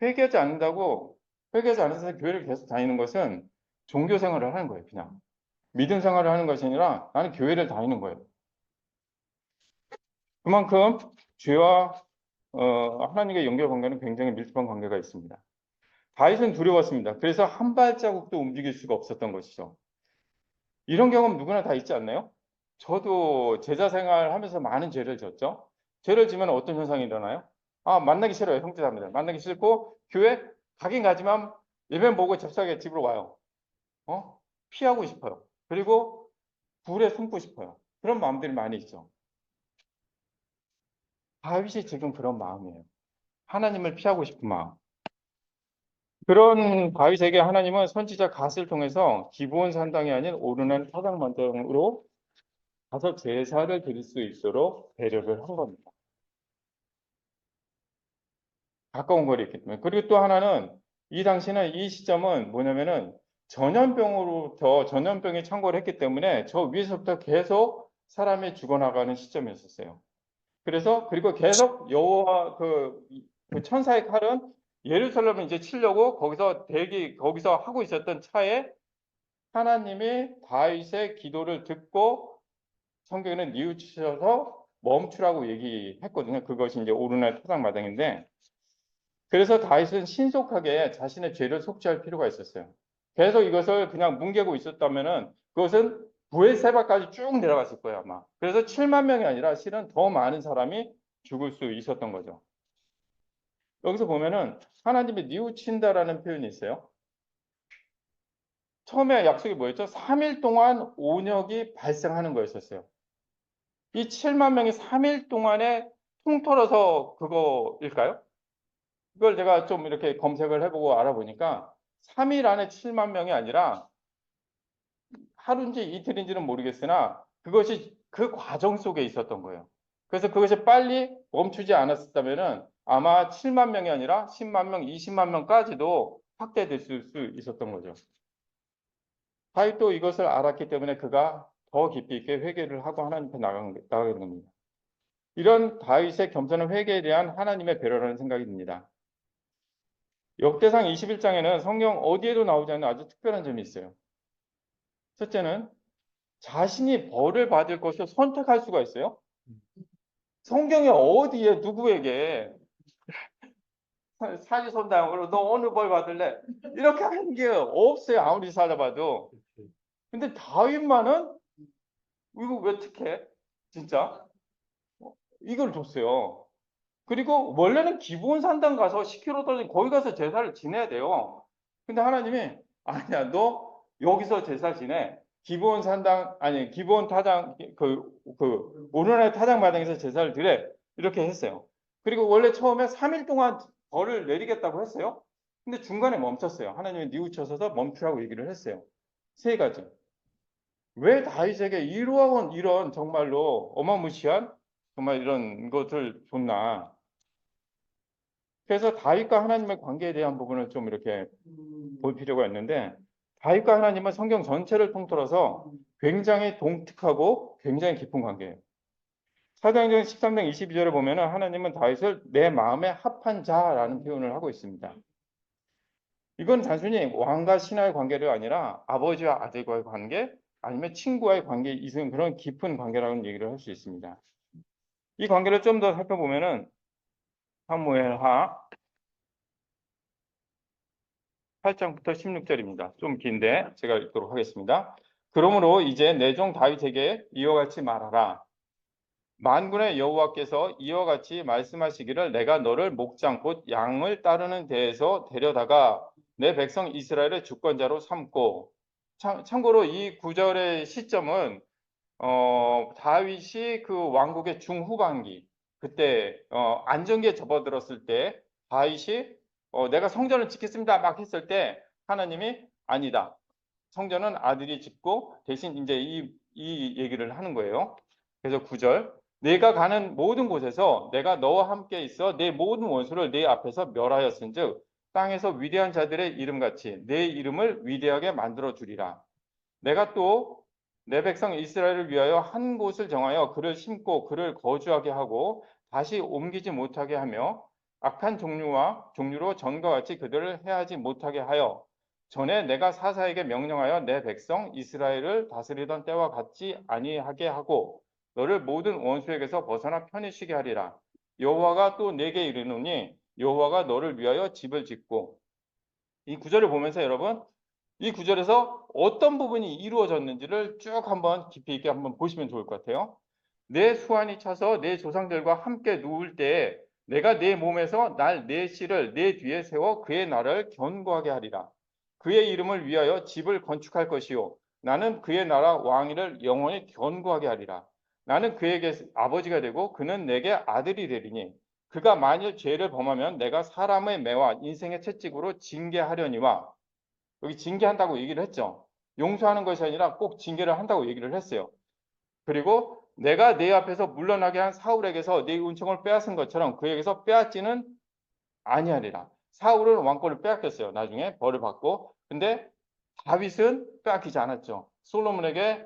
S1: 회개하지 않는다고, 회개하지 않아서 교회를 계속 다니는 것은 종교 생활을 하는 거예요, 그냥. 믿음 생활을 하는 것이 아니라 나는 교회를 다니는 거예요. 그만큼 죄와 하나님과의 연결 관계는 굉장히 밀접한 관계가 있습니다. 다윗은 두려웠습니다. 그래서 한 발자국도 움직일 수가 없었던 것이죠. 이런 경험 누구나 다 있지 않나요? 저도 제자 생활하면서 많은 죄를 졌죠. 죄를 지면 어떤 현상이 일어나요? 아, 만나기 싫어요, 형제자매들. 만나기 싫고 교회 가긴 가지만 예배 보고 접수하게 집으로 와요. 피하고 싶어요. 그리고 불에 숨고 싶어요. 그런 마음들이 많이 있죠. 다윗이 지금 그런 마음이에요. 하나님을 피하고 싶은 마음. 그런 다윗에게 하나님은 선지자 갓을 통해서 기브온 산당이 아닌 오르난 사당 만당으로 가서 제사를 드릴 수 있도록 배려를 한 겁니다. 가까운 거리에 있기 때문에. 그리고 또 하나는 이 당시는 이 시점은 뭐냐면은 전염병이 창궐을 했기 때문에 저 위에서부터 계속 사람이 죽어나가는 시점이었어요. 그리고 계속 여호와 그 천사의 칼은 예루살렘을 이제 치려고 거기서 하고 있었던 차에 하나님이 다윗의 기도를 듣고 성경에는 뉘우치셔서 멈추라고 얘기했거든요. 그것이 이제 오르날 타작마당인데, 그래서 다윗은 신속하게 자신의 죄를 속죄할 필요가 있었어요. 계속 이것을 그냥 뭉개고 있었다면은 그것은 부엘세바까지 쭉 내려갔을 거예요, 아마. 그래서 7만 명이 아니라 실은 더 많은 사람이 죽을 수 있었던 거죠. 여기서 보면은 하나님이 뉘우친다라는 표현이 있어요. 처음에 약속이 뭐였죠? 3일 동안 온역이 발생하는 거였었어요. 이 7만 명이 3일 동안에 통틀어서 그거일까요? 이걸 제가 좀 이렇게 검색을 해보고 알아보니까 3일 안에 7만 명이 아니라 하루인지 이틀인지는 모르겠으나 그것이 그 과정 속에 있었던 거예요. 그래서 그것이 빨리 멈추지 않았다면은 아마 7만 명이 아니라 10만 명, 20만 명까지도 확대될 수 있었던 거죠. 다윗도 이것을 알았기 때문에 그가 더 깊이 있게 회개를 하고 하나님 앞에 나가게 됩니다. 이런 다윗의 겸손한 회개에 대한 하나님의 배려라는 생각이 듭니다. 역대상 21장에는 성경 어디에도 나오지 않는 아주 특별한 점이 있어요. 첫째는 자신이 벌을 받을 것을 선택할 수가 있어요. 성경에 어디에 누구에게 사지선다형으로 너 어느 벌 받을래? 이렇게 하는 게 없어요. 아무리 찾아봐도. 근데 다윗만은 이거 왜 특해? 진짜? 이걸 줬어요. 그리고 원래는 기브온 산당 가서 10km 떨어진 거기 가서 제사를 지내야 돼요. 근데 하나님이 아니야, 너 여기서 제사 지내. 기브온 산당 아니 기브온 타장 오르날 타장 마당에서 제사를 드려. 이렇게 했어요. 그리고 원래 처음에 3일 동안 벌을 내리겠다고 했어요. 근데 중간에 멈췄어요. 하나님이 뉘우쳐서 멈추라고 얘기를 했어요. 세 가지. 왜 다윗에게 이런 정말로 어마무시한 정말 이런 것을 줬나? 그래서 다윗과 하나님의 관계에 대한 부분을 좀 이렇게 볼 필요가 있는데, 다윗과 하나님은 성경 전체를 통틀어서 굉장히 동특하고 굉장히 깊은 관계예요. 사도행전 13장 22절에 보면은 하나님은 다윗을 내 마음에 합한 자라는 표현을 하고 있습니다. 이건 단순히 왕과 신하의 관계가 아니라 아버지와 아들과의 관계, 아니면 친구와의 관계에 있는 그런 깊은 관계라는 얘기를 할 수 있습니다. 이 관계를 좀 더 살펴보면은 사무엘하 8장부터 16절입니다. 좀 긴데 제가 읽도록 하겠습니다. 그러므로 이제 내 종 다윗에게 이와 같이 말하라. 만군의 여호와께서 이와 같이 말씀하시기를 내가 너를 목장 곧 양을 따르는 데에서 데려다가 내 백성 이스라엘의 주권자로 삼고 참고로 이 구절의 시점은 다윗이 그 왕국의 중후반기 그때 안정기에 접어들었을 때 다윗이 내가 성전을 짓겠습니다 막 했을 때 하나님이 아니다. 성전은 아들이 짓고 대신 이제 이 얘기를 하는 거예요. 그래서 9절 내가 가는 모든 곳에서 내가 너와 함께 있어 내 모든 원수를 네 앞에서 멸하였은즉 땅에서 위대한 자들의 이름같이 내 이름을 위대하게 만들어 주리라. 내가 또 내 백성 이스라엘을 위하여 한 곳을 정하여 그를 심고 그를 거주하게 하고 다시 옮기지 못하게 하며 악한 종류로 전과 같이 그들을 해하지 못하게 하여 전에 내가 사사에게 명령하여 내 백성 이스라엘을 다스리던 때와 같지 아니하게 하고 너를 모든 원수에게서 벗어나 편히 쉬게 하리라. 여호와가 또 내게 이르노니 여호와가 너를 위하여 집을 짓고 이 구절을 보면서 여러분 이 구절에서 어떤 부분이 이루어졌는지를 쭉 한번 깊이 있게 한번 보시면 좋을 것 같아요. 내 수완이 차서 내 조상들과 함께 누울 때에 내가 내 몸에서 내 씨를 내 뒤에 세워 그의 나라를 견고하게 하리라. 그의 이름을 위하여 집을 건축할 것이요 나는 그의 나라 왕위를 영원히 견고하게 하리라. 나는 그에게 아버지가 되고 그는 내게 아들이 되리니 그가 만일 죄를 범하면 내가 사람의 매와 인생의 채찍으로 징계하려니와 여기 징계한다고 얘기를 했죠. 용서하는 것이 아니라 꼭 징계를 한다고 얘기를 했어요. 그리고 내가 내 앞에서 물러나게 한 사울에게서 네 은총을 빼앗은 것처럼 그에게서 빼앗지는 아니하리라. 사울은 왕권을 빼앗겼어요. 나중에 벌을 받고. 근데 다윗은 빼앗기지 않았죠. 솔로몬에게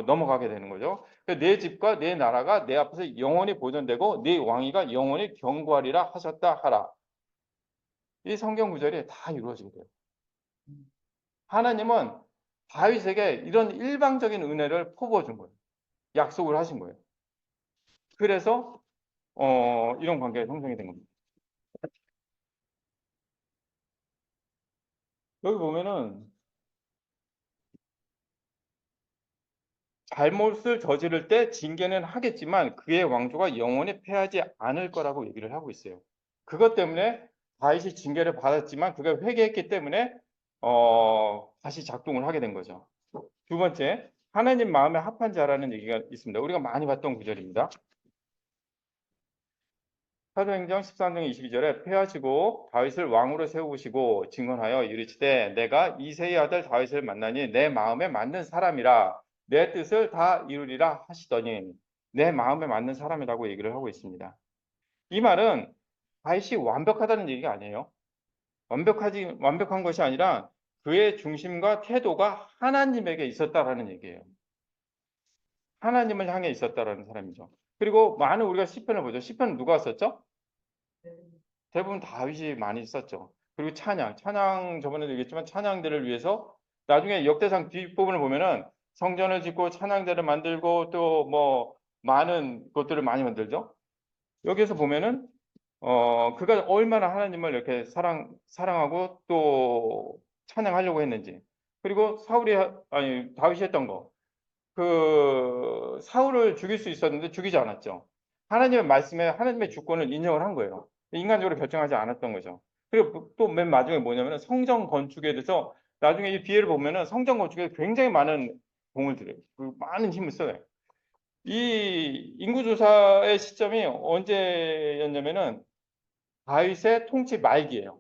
S1: 넘어가게 되는 거죠. 내 집과 내 나라가 내 앞에서 영원히 보존되고 네 왕위가 영원히 견고하리라 하셨다 하라. 이 성경 구절이 다 이루어지게 돼요. 하나님은 다윗에게 이런 일방적인 은혜를 퍼부어준 거예요. 약속을 하신 거예요. 그래서 이런 관계가 형성이 된 겁니다. 여기 보면은 잘못을 저지를 때 징계는 하겠지만 그의 왕조가 영원히 패하지 않을 거라고 얘기를 하고 있어요. 그것 때문에 다윗이 징계를 받았지만 그가 회개했기 때문에 다시 작동을 하게 된 거죠. 두 번째, 하나님 마음에 합한 자라는 얘기가 있습니다. 우리가 많이 봤던 구절입니다. 사도행전 13장 22절에 패하시고 다윗을 왕으로 세우시고 증언하여 이르시되 내가 이새의 아들 다윗을 만나니 내 마음에 맞는 사람이라 내 뜻을 다 이루리라 하시더니 내 마음에 맞는 사람이라고 얘기를 하고 있습니다. 이 말은 다윗이 완벽하다는 얘기가 아니에요. 완벽한 것이 아니라 그의 중심과 태도가 하나님에게 있었다라는 얘기예요. 하나님을 향해 있었다라는 사람이죠. 그리고 많은 우리가 시편을 보죠. 시편은 누가 썼죠? 대부분 다윗이 많이 썼죠. 그리고 찬양 저번에도 얘기했지만 찬양대를 위해서 나중에 역대상 뒷부분을 보면은 성전을 짓고 찬양대를 만들고 또 뭐 많은 것들을 많이 만들죠. 여기에서 보면은 그가 얼마나 하나님을 이렇게 사랑하고 또 찬양하려고 했는지. 그리고 다윗이 했던 거. 그 사울을 죽일 수 있었는데 죽이지 않았죠. 하나님의 말씀에 하나님의 주권을 인정을 한 거예요. 인간적으로 결정하지 않았던 거죠. 그리고 또 맨 마지막에 뭐냐면 성전 건축에 대해서 나중에 이 비애를 보면은 성전 건축에 굉장히 많은 공을 들여요. 많은 힘을 써요. 이 인구조사의 시점이 언제였냐면은 다윗의 통치 말기예요.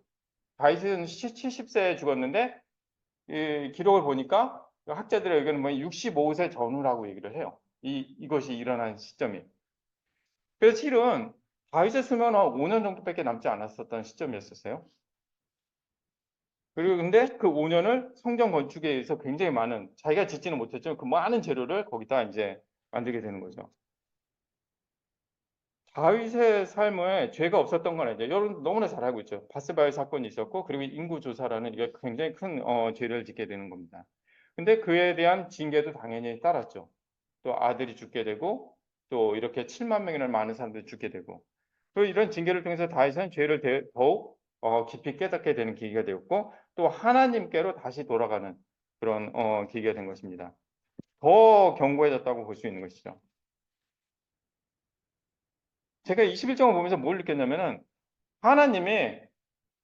S1: 다윗은 70세에 죽었는데 이 기록을 보니까 학자들의 의견은 뭐 65세 전후라고 얘기를 해요. 이것이 일어난 시점이. 그래서 실은 다윗의 수명은 5년 정도밖에 남지 않았었던 시점이었어요. 그리고 근데 그 5년을 성전 건축에 의해서 굉장히 많은 자기가 짓지는 못했지만 그 많은 재료를 거기다 이제 만들게 되는 거죠. 다윗의 삶에 죄가 없었던 건 아니죠. 여러분 너무나 잘 알고 있죠. 바스바의 사건이 있었고 그리고 인구조사라는 이게 굉장히 큰 죄를 짓게 되는 겁니다. 근데 그에 대한 징계도 당연히 따랐죠. 또 아들이 죽게 되고 또 이렇게 7만 명이나 많은 사람들이 죽게 되고 또 이런 징계를 통해서 다윗은 죄를 더욱 깊이 깨닫게 되는 계기가 되었고 또 하나님께로 다시 돌아가는 그런 계기가 된 것입니다. 더 견고해졌다고 볼 수 있는 것이죠. 제가 21장을 보면서 뭘 느꼈냐면은 하나님이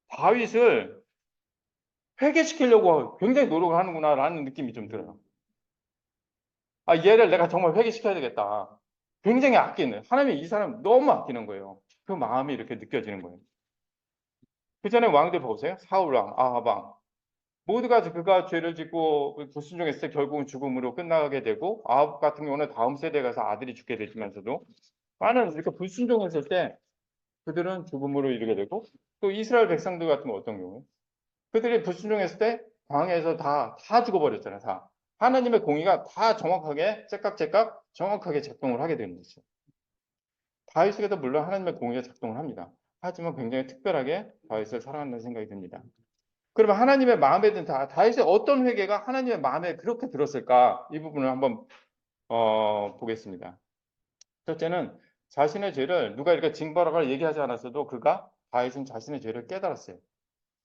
S1: 다윗을 회개시키려고 굉장히 노력을 하는구나라는 느낌이 좀 들어요. 아, 얘를 내가 정말 회개시켜야 되겠다. 굉장히 아끼는, 하나님이 이 사람 너무 아끼는 거예요. 그 마음이 이렇게 느껴지는 거예요. 그 전에 왕들 보세요. 사울왕, 아합왕. 모두가 그가 죄를 짓고 불순종했을 때 결국은 죽음으로 끝나게 되고, 아합 같은 경우는 다음 세대에 가서 아들이 죽게 되지만서도 많은 이렇게 불순종했을 때 그들은 죽음으로 이르게 되고, 또 이스라엘 백성들 같은 거 어떤 경우에 그들이 불순종했을 때 광야에서 다 죽어버렸잖아요. 다. 하나님의 공의가 다 정확하게 째깍째깍 정확하게 작동을 하게 되는 거죠. 다윗에게도 물론 하나님의 공의가 작동을 합니다. 하지만 굉장히 특별하게 다윗을 사랑한다는 생각이 듭니다. 그러면 하나님의 마음에 든 다윗의 어떤 회개가 하나님의 마음에 그렇게 들었을까? 이 부분을 한번 보겠습니다. 첫째는 자신의 죄를 누가 이렇게 징벌하거나 얘기하지 않았어도 다윗은 자신의 죄를 깨달았어요.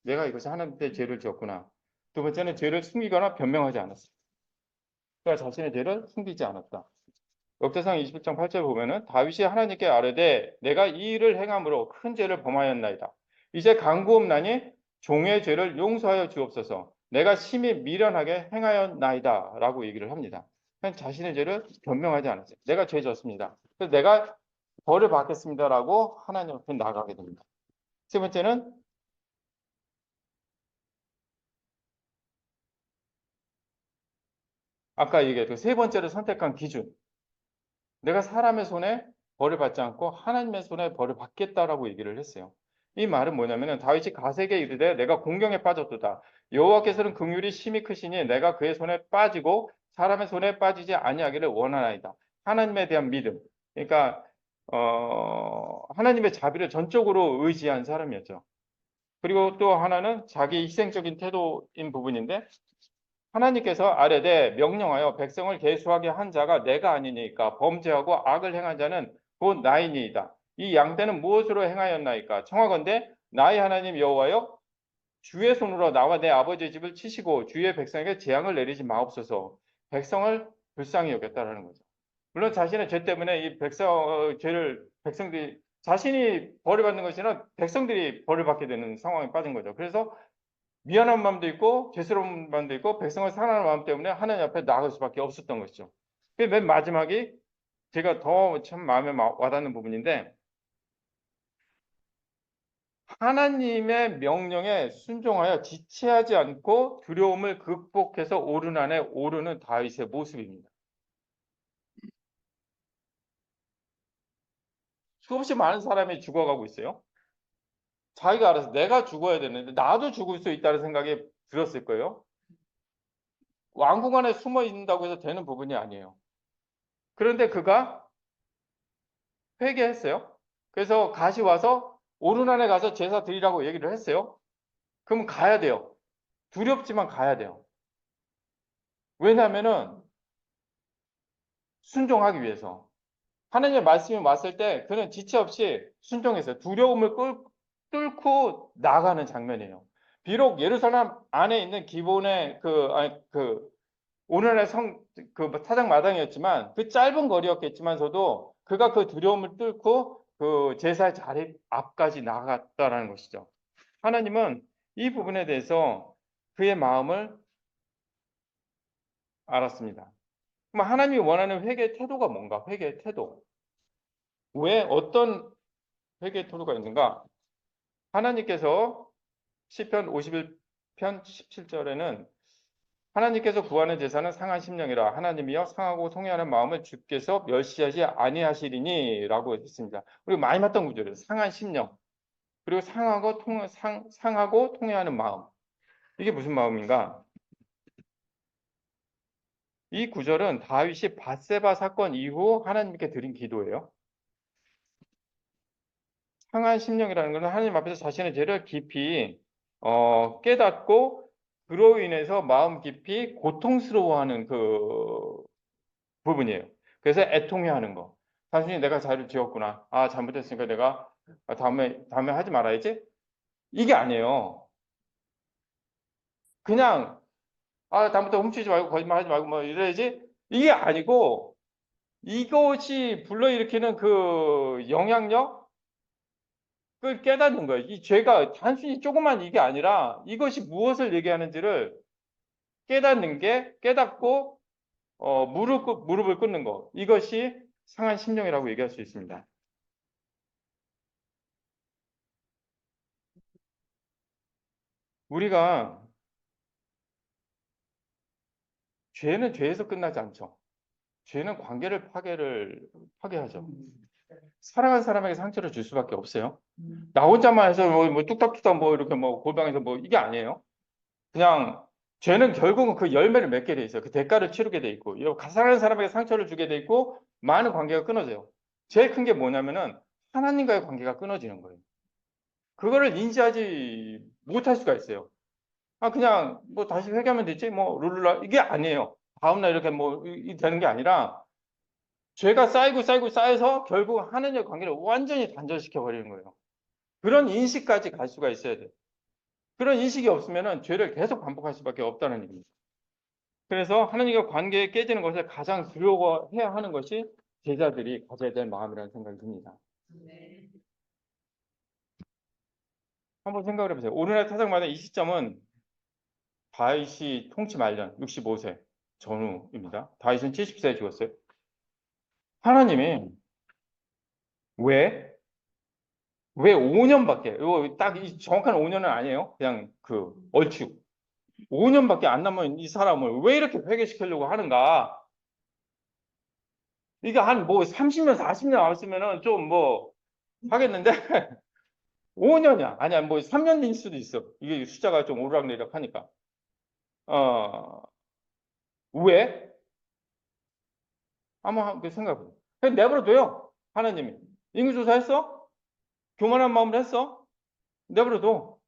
S1: 내가 이것이 하나님께 죄를 지었구나. 두 번째는 죄를 숨기거나 변명하지 않았어요. 그러니까 자신의 죄를 숨기지 않았다. 역대상 21장 8절 보면은 다윗이 하나님께 아뢰되 내가 이 일을 행함으로 큰 죄를 범하였나이다. 이제 간구옵나니 종의 죄를 용서하여 주옵소서. 내가 심히 미련하게 행하였나이다. 라고 얘기를 합니다. 그냥 자신의 죄를 변명하지 않았어요. 내가 죄 졌습니다. 그래서 내가 벌을 받겠습니다. 라고 하나님 앞에 나가게 됩니다. 세 번째는 아까 얘기했던 세 번째로 선택한 기준. 내가 사람의 손에 벌을 받지 않고 하나님의 손에 벌을 받겠다라고 얘기를 했어요. 이 말은 뭐냐면은 다윗이 가세게 이르되 내가 공경에 빠졌도다. 여호와께서는 긍휼이 심히 크시니 내가 그의 손에 빠지고 사람의 손에 빠지지 아니하기를 원하나이다. 하나님에 대한 믿음. 그러니까 하나님의 자비를 전적으로 의지한 사람이었죠. 그리고 또 하나는 자기 희생적인 태도인 부분인데 하나님께서 아뢰되 명령하여 백성을 계수하게 한 자가 내가 아니니까 범죄하고 악을 행한 자는 곧 나이니이다. 이 양떼는 무엇으로 행하였나이까? 청하건대 나의 하나님 여호와여 주의 손으로 나와 내 아버지의 집을 치시고 주의 백성에게 재앙을 내리지 마옵소서. 백성을 불쌍히 여겼다라는 거죠. 물론 자신의 죄 때문에 이 죄를 백성들이 자신이 벌을 받는 것이 아니라 백성들이 벌을 받게 되는 상황에 빠진 거죠. 그래서 미안한 마음도 있고 죄스러운 마음도 있고 백성을 사랑하는 마음 때문에 하나님 앞에 나아갈 수밖에 없었던 것이죠. 맨 마지막이 제가 더 참 마음에 와닿는 부분인데 하나님의 명령에 순종하여 지체하지 않고 두려움을 극복해서 오르난에 오르는 다윗의 모습입니다. 수없이 많은 사람이 죽어가고 있어요. 자기가 알아서 내가 죽어야 되는데 나도 죽을 수 있다는 생각이 들었을 거예요. 왕궁 안에 숨어 있는다고 해서 되는 부분이 아니에요. 그런데 그가 회개했어요. 그래서 가시 와서 오르난에 가서 제사 드리라고 얘기를 했어요. 그럼 가야 돼요. 두렵지만 가야 돼요. 왜냐하면은 순종하기 위해서. 하나님의 말씀이 왔을 때 그는 지체 없이 순종했어요. 두려움을 뚫고 나가는 장면이에요. 비록 예루살렘 안에 있는 기본의 오늘의 타작 마당이었지만 그 짧은 거리였겠지만서도 그가 그 두려움을 뚫고 그 제사의 자리 앞까지 나갔다라는 것이죠. 하나님은 이 부분에 대해서 그의 마음을 알았습니다. 그럼 하나님이 원하는 회개의 태도가 뭔가? 회개의 태도. 왜 어떤 회개의 태도가 있는가? 하나님께서 시편 51편 17절에는 하나님께서 구하는 제사는 상한 심령이라 하나님이여 상하고 통회하는 마음을 주께서 멸시하지 아니하시리니 라고 했습니다. 우리 많이 봤던 구절이에요. 상한 심령 그리고 상하고 통회하는 마음. 이게 무슨 마음인가? 이 구절은 다윗이 밧세바 사건 이후 하나님께 드린 기도예요. 상한 심령이라는 것은 하나님 앞에서 자신의 죄를 깊이 깨닫고 그로 인해서 마음 깊이 고통스러워하는 그 부분이에요. 그래서 애통해하는 거. 단순히 내가 죄를 지었구나. 아, 잘못했으니까 내가 다음에 하지 말아야지. 이게 아니에요. 그냥 다음부터 훔치지 말고 거짓말하지 말고 뭐 이래야지. 이게 아니고 이것이 불러일으키는 그 영향력? 그걸 깨닫는 거예요. 이 죄가 단순히 조그만 이게 아니라 이것이 무엇을 얘기하는지를 깨닫는 게, 깨닫고 무릎을 꿇는 거. 이것이 상한 심령이라고 얘기할 수 있습니다. 우리가 죄는 죄에서 끝나지 않죠. 죄는 관계를 파괴하죠. 사랑하는 사람에게 상처를 줄 수밖에 없어요. 나 혼자만 해서 뭐 뚝딱뚝딱 뭐 이렇게 뭐 골방에서 뭐 이게 아니에요. 그냥 죄는 결국은 그 열매를 맺게 돼 있어요. 그 대가를 치르게 돼 있고, 사랑하는 사람에게 상처를 주게 돼 있고, 많은 관계가 끊어져요. 제일 큰 게 뭐냐면은 하나님과의 관계가 끊어지는 거예요. 그거를 인지하지 못할 수가 있어요. 아, 그냥 뭐 다시 회개하면 되지, 뭐 룰루라 이게 아니에요. 다음날 이렇게 뭐 되는 게 아니라 죄가 쌓이고 쌓여서 결국 하나님의 관계를 완전히 단절시켜 버리는 거예요. 그런 인식까지 갈 수가 있어야 돼요. 그런 인식이 없으면은 죄를 계속 반복할 수밖에 없다는 얘기입니다. 그래서 하나님과 관계에 깨지는 것을 가장 두려워해야 하는 것이 제자들이 가져야 될 마음이라는 생각이 듭니다. 한번 생각을 해보세요. 오늘날 타작마다 이 시점은 다윗이 통치 말년 65세 전후입니다. 다윗은 70세에 죽었어요. 하나님이 왜 5년밖에, 이거 딱 정확한 5년은 아니에요. 그냥 그 얼추 5년밖에 안 남은 이 사람을 왜 이렇게 회개시키려고 하는가? 이게 한 뭐 30년, 40년 나왔으면은 좀 뭐 하겠는데 5년이야. 아니야, 뭐 3년일 수도 있어. 이게 숫자가 좀 오르락내리락 하니까. 어, 왜? 한번 생각해보세요. 그냥 내버려둬요. 하나님이. 인구조사했어? 교만한 마음을 했어? 내버려둬.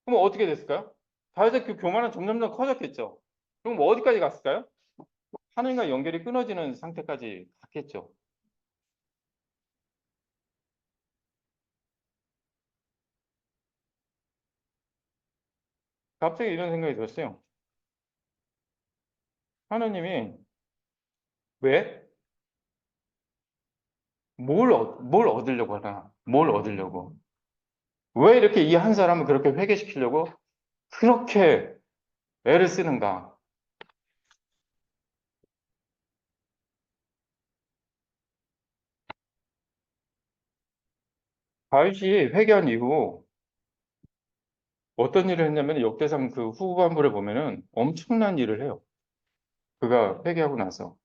S1: 그럼 어떻게 됐을까요? 다윗의 그 교만은 점점점 커졌겠죠. 그럼 뭐 어디까지 갔을까요? 하나님과 연결이 끊어지는 상태까지 갔겠죠. 갑자기 이런 생각이 들었어요. 하나님이 왜? 뭘 얻으려고 하나? 뭘 얻으려고? 왜 이렇게 이 한 사람을 그렇게 회개시키려고 그렇게 애를 쓰는가? 다윗이 회개한 이후 어떤 일을 했냐면 역대상 그 후반부를 보면은 엄청난 일을 해요. 그가 회개하고 나서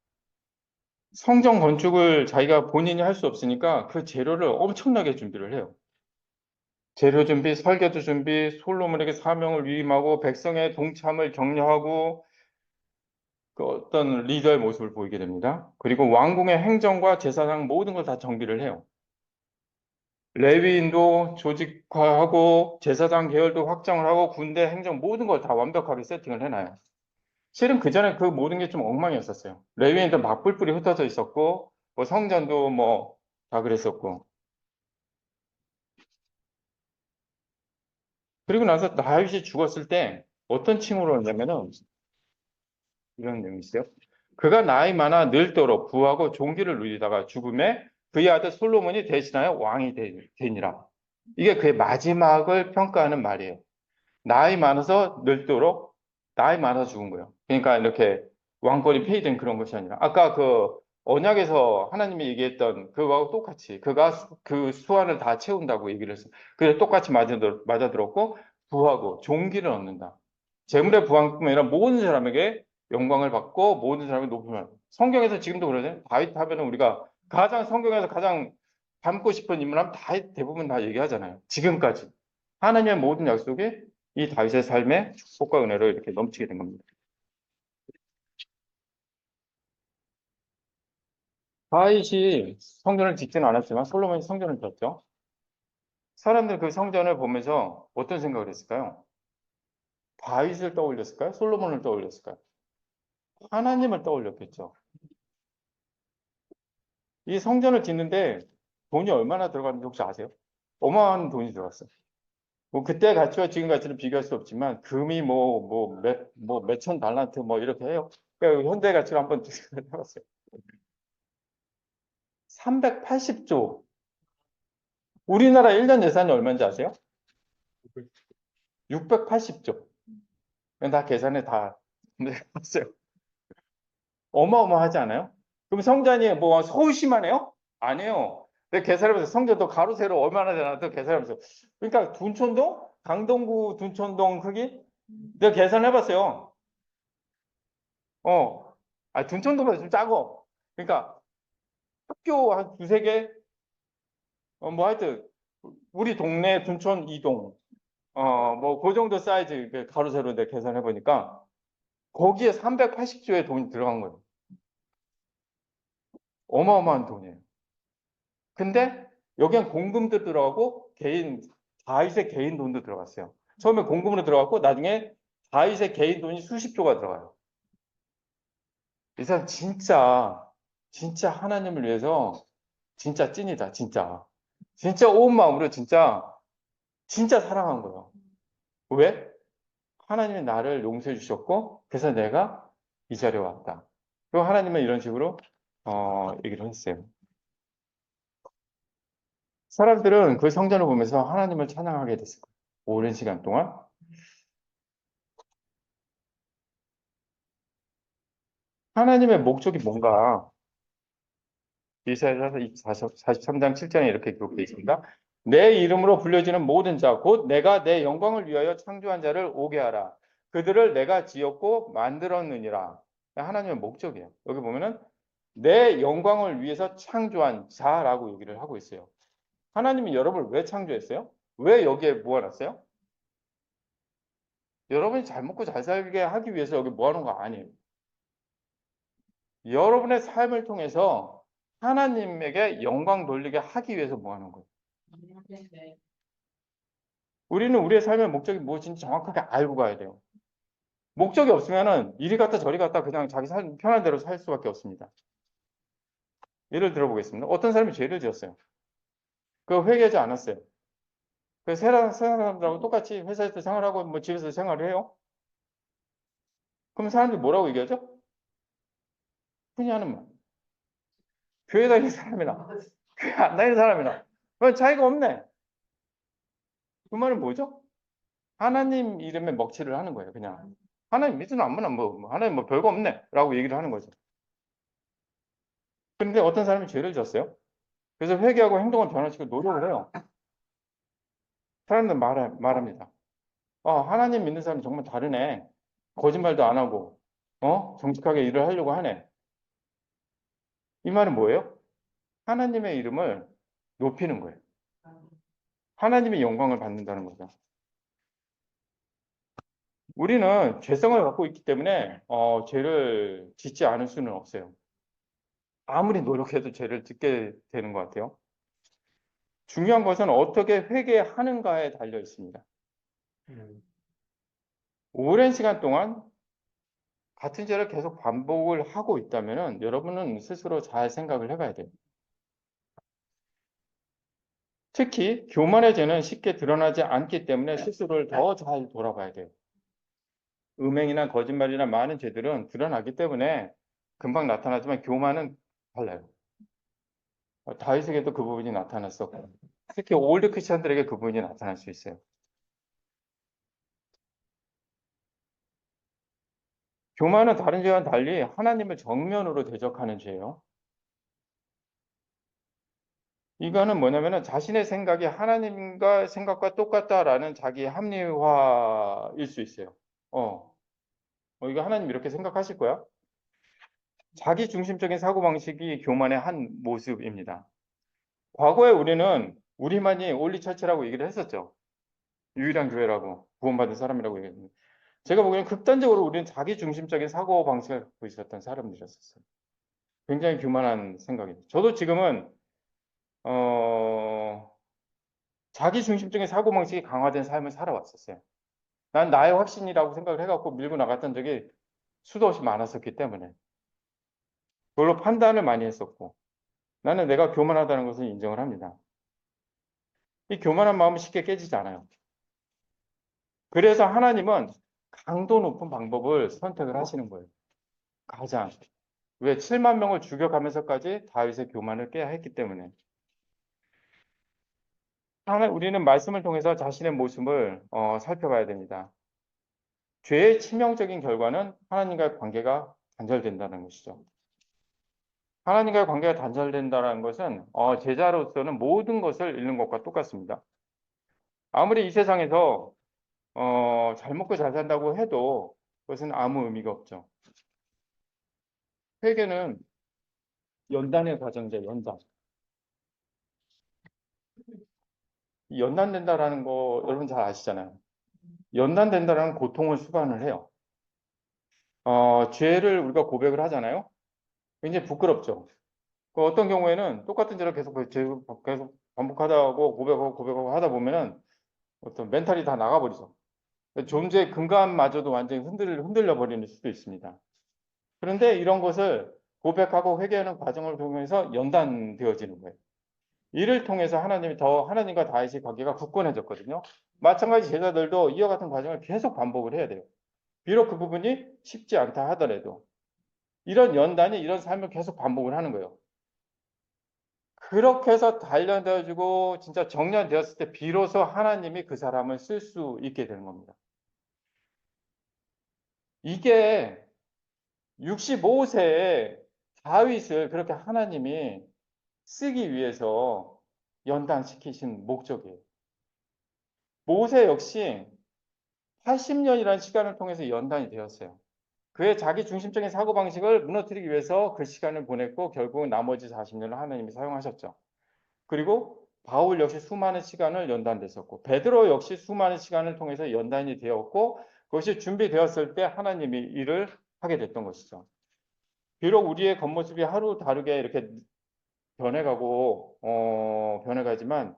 S1: 성전 건축을 자기가 본인이 할 수 없으니까 그 재료를 엄청나게 준비를 해요. 재료 준비, 설계도 준비, 솔로몬에게 사명을 위임하고 백성의 동참을 격려하고 그 어떤 리더의 모습을 보이게 됩니다. 그리고 왕궁의 행정과 제사상 모든 걸 다 정비를 해요. 레위인도 조직화하고 제사장 계열도 확장을 하고 군대 행정 모든 걸 다 완벽하게 세팅을 해놔요. 실은 그 전에 그 모든 게 좀 엉망이었었어요. 레위인도 막 뿔뿔이 흩어져 있었고 뭐 성전도 뭐 다 그랬었고 그리고 나서 다윗이 죽었을 때 어떤 칭호를 하냐면은 이런 내용이 있어요. 그가 나이 많아 늙도록 부하고 종기를 누리다가 죽음에 그의 아들 솔로몬이 대신하여 왕이 되니라. 이게 그의 마지막을 평가하는 말이에요. 나이 많아서 늙도록 나이 많아서 죽은 거예요. 그러니까 이렇게 왕권이 폐위된 그런 것이 아니라 아까 그 언약에서 하나님이 얘기했던 그거하고 똑같이 그가 그 수완을 다 채운다고 얘기를 했어요. 그래서 똑같이 맞아들었고 부하고 종기를 얻는다. 재물의 부함뿐만 아니라 모든 사람에게 영광을 받고 모든 사람이 높임을 받고 성경에서 지금도 그러잖아요. 다윗 하면은 우리가 가장 성경에서 가장 닮고 싶은 인물하면 대부분 다 얘기하잖아요. 지금까지 하나님의 모든 약속이 이 다윗의 삶에 축복과 은혜로 이렇게 넘치게 된 겁니다. 다윗이 성전을 짓지는 않았지만 솔로몬이 성전을 지었죠. 사람들 그 성전을 보면서 어떤 생각을 했을까요? 다윗을 떠올렸을까요? 솔로몬을 떠올렸을까요? 하나님을 떠올렸겠죠. 이 성전을 짓는데 돈이 얼마나 들어갔는지 혹시 아세요? 어마어마한 돈이 들어갔어요. 뭐 그때 가치와 지금 가치를 비교할 수 없지만 금이 몇천 달란트 뭐 이렇게 해요. 그러니까 현대 가치로 한번 해봤어요. 380조. 우리나라 1년 예산이 얼마인지 아세요? 680조. 다 계산에 다 했어요. 어마어마하지 않아요? 그럼 성전이 뭐 서울시만 해요? 아니에요. 내가 계산해보세요. 성전도 가로 세로 얼마나 되나 더 계산해보세요. 그러니까 둔촌동? 강동구 둔촌동 크기? 내가 계산해봤어요. 둔촌동보다 좀 작어. 그러니까 학교 한 두세 개? 뭐 하여튼 우리 동네 둔촌 2동. 뭐 그 정도 사이즈 가로 세로 내가 계산해보니까 거기에 380조의 돈이 들어간 거예요. 어마어마한 돈이에요. 근데 여기엔 공금도 들어가고 다윗의 개인 돈도 들어갔어요. 처음에 공금으로 들어갔고 나중에 다윗의 개인 돈이 수십조가 들어가요. 이 사람 진짜 하나님을 위해서 진짜 찐이다, 진짜. 진짜 온 마음으로 진짜 사랑한 거예요. 왜? 하나님이 나를 용서해 주셨고 그래서 내가 이 자리에 왔다. 그리고 하나님은 이런 식으로 얘기를 했어요. 사람들은 그 성전을 보면서 하나님을 찬양하게 됐을 거예요. 오랜 시간 동안. 하나님의 목적이 뭔가? 이사야서 43장 7절에 이렇게 기록되어 있습니다. 내 이름으로 불려지는 모든 자, 곧 내가 내 영광을 위하여 창조한 자를 오게 하라. 그들을 내가 지었고 만들었느니라. 하나님의 목적이에요. 여기 보면은 내 영광을 위해서 창조한 자라고 얘기를 하고 있어요. 하나님이 여러분을 왜 창조했어요? 왜 여기에 모아놨어요? 여러분이 잘 먹고 잘 살게 하기 위해서 여기 모아놓은 거 아니에요. 여러분의 삶을 통해서 하나님에게 영광 돌리게 하기 위해서 모아놓은 거예요. 우리는 우리의 삶의 목적이 무엇인지 정확하게 알고 가야 돼요. 목적이 없으면은 이리 갔다 저리 갔다 그냥 자기 편한 대로 살 수밖에 없습니다. 예를 들어보겠습니다. 어떤 사람이 죄를 지었어요. 그거 회개하지 않았어요. 그 세상 사람들하고 똑같이 회사에서 생활하고 뭐 집에서 생활을 해요. 그럼 사람들이 뭐라고 얘기하죠? 흔히 하는 말. 교회 다니는 사람이나 교회 안 다니는 사람이나 그건 차이가 없네. 그 말은 뭐죠? 하나님 이름에 먹칠을 하는 거예요. 그냥 하나님 믿으나 안 믿나 하나님 뭐 별거 없네 라고 얘기를 하는 거죠. 그런데 어떤 사람이 죄를 졌어요. 그래서 회개하고 행동을 변화시키고 노력을 해요. 사람들 말합니다. 하나님 믿는 사람이 정말 다르네. 거짓말도 안 하고 정직하게 일을 하려고 하네. 이 말은 뭐예요? 하나님의 이름을 높이는 거예요. 하나님의 영광을 받는다는 거죠. 우리는 죄성을 갖고 있기 때문에 죄를 짓지 않을 수는 없어요. 아무리 노력해도 죄를 짓게 되는 것 같아요. 중요한 것은 어떻게 회개하는가에 달려 있습니다. 오랜 시간 동안 같은 죄를 계속 반복을 하고 있다면 여러분은 스스로 잘 생각을 해봐야 돼요. 특히 교만의 죄는 쉽게 드러나지 않기 때문에 스스로를 더 잘 돌아봐야 돼요. 음행이나 거짓말이나 많은 죄들은 드러나기 때문에 금방 나타나지만 교만은 달라요. 다윗에게도 그 부분이 나타났었고 특히 올드 크리스천들에게 그 부분이 나타날 수 있어요. 교만은 다른 죄와는 달리 하나님을 정면으로 대적하는 죄예요. 이거는 뭐냐면은 자신의 생각이 하나님과 생각과 똑같다라는 자기 합리화일 수 있어요. 이거 하나님 이렇게 생각하실 거야? 자기 중심적인 사고방식이 교만의 한 모습입니다. 과거에 우리는 우리만이 올리처치라고 얘기를 했었죠. 유일한 교회라고 구원받은 사람이라고 얘기했는데 제가 보기에는 극단적으로 우리는 자기 중심적인 사고방식을 갖고 있었던 사람들이었어요. 굉장히 교만한 생각이죠. 저도 지금은 자기 중심적인 사고방식이 강화된 삶을 살아왔었어요. 난 나의 확신이라고 생각을 해갖고 밀고 나갔던 적이 수도 없이 많았었기 때문에 그걸로 판단을 많이 했었고 나는 내가 교만하다는 것을 인정을 합니다. 이 교만한 마음은 쉽게 깨지지 않아요. 그래서 하나님은 강도 높은 방법을 선택을 하시는 거예요. 가장 왜 7만 명을 죽여가면서까지 다윗의 교만을 깨야 했기 때문에. 우리는 말씀을 통해서 자신의 모습을 살펴봐야 됩니다. 죄의 치명적인 결과는 하나님과의 관계가 단절된다는 것이죠. 하나님과의 관계가 단절된다는 것은 제자로서는 모든 것을 잃는 것과 똑같습니다. 아무리 이 세상에서 잘 먹고 잘 산다고 해도 그것은 아무 의미가 없죠. 회개는 연단의 과정이죠. 연단. 이 연단된다라는 거 여러분 잘 아시잖아요. 연단된다라는 고통을 수반을 해요. 죄를 우리가 고백을 하잖아요. 굉장히 부끄럽죠. 어떤 경우에는 똑같은 죄를 계속 반복하다 고백하고 하다 보면은 어떤 멘탈이 다 나가버리죠. 존재의 근간마저도 완전히 흔들려 버리는 수도 있습니다. 그런데 이런 것을 고백하고 회개하는 과정을 통해서 연단되어지는 거예요. 이를 통해서 하나님과 다윗의 관계가 굳건해졌거든요. 마찬가지 제자들도 이와 같은 과정을 계속 반복을 해야 돼요. 비록 그 부분이 쉽지 않다 하더라도 이런 연단이 이런 삶을 계속 반복을 하는 거예요. 그렇게 해서 단련되어지고 진짜 정련되었을 때 비로소 하나님이 그 사람을 쓸 수 있게 되는 겁니다. 이게 65세에 다윗을 그렇게 하나님이 쓰기 위해서 연단시키신 목적이에요. 모세 역시 80년이라는 시간을 통해서 연단이 되었어요. 그의 자기 중심적인 사고방식을 무너뜨리기 위해서 그 시간을 보냈고 결국은 나머지 40년을 하나님이 사용하셨죠. 그리고 바울 역시 수많은 시간을 연단됐었고 베드로 역시 수많은 시간을 통해서 연단이 되었고 그것이 준비되었을 때 하나님이 일을 하게 됐던 것이죠. 비록 우리의 겉모습이 하루 다르게 이렇게 변해가지만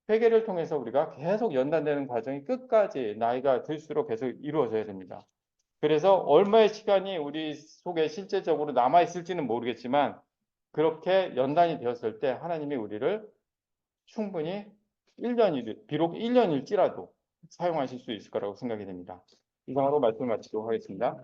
S1: 회개를 통해서 우리가 계속 연단되는 과정이 끝까지 나이가 들수록 계속 이루어져야 됩니다. 그래서 얼마의 시간이 우리 속에 실제적으로 남아있을지는 모르겠지만 그렇게 연단이 되었을 때 하나님이 우리를 충분히 비록 1년일지라도 사용하실 수 있을 거라고 생각이 됩니다. 이상으로 말씀을 마치도록 하겠습니다.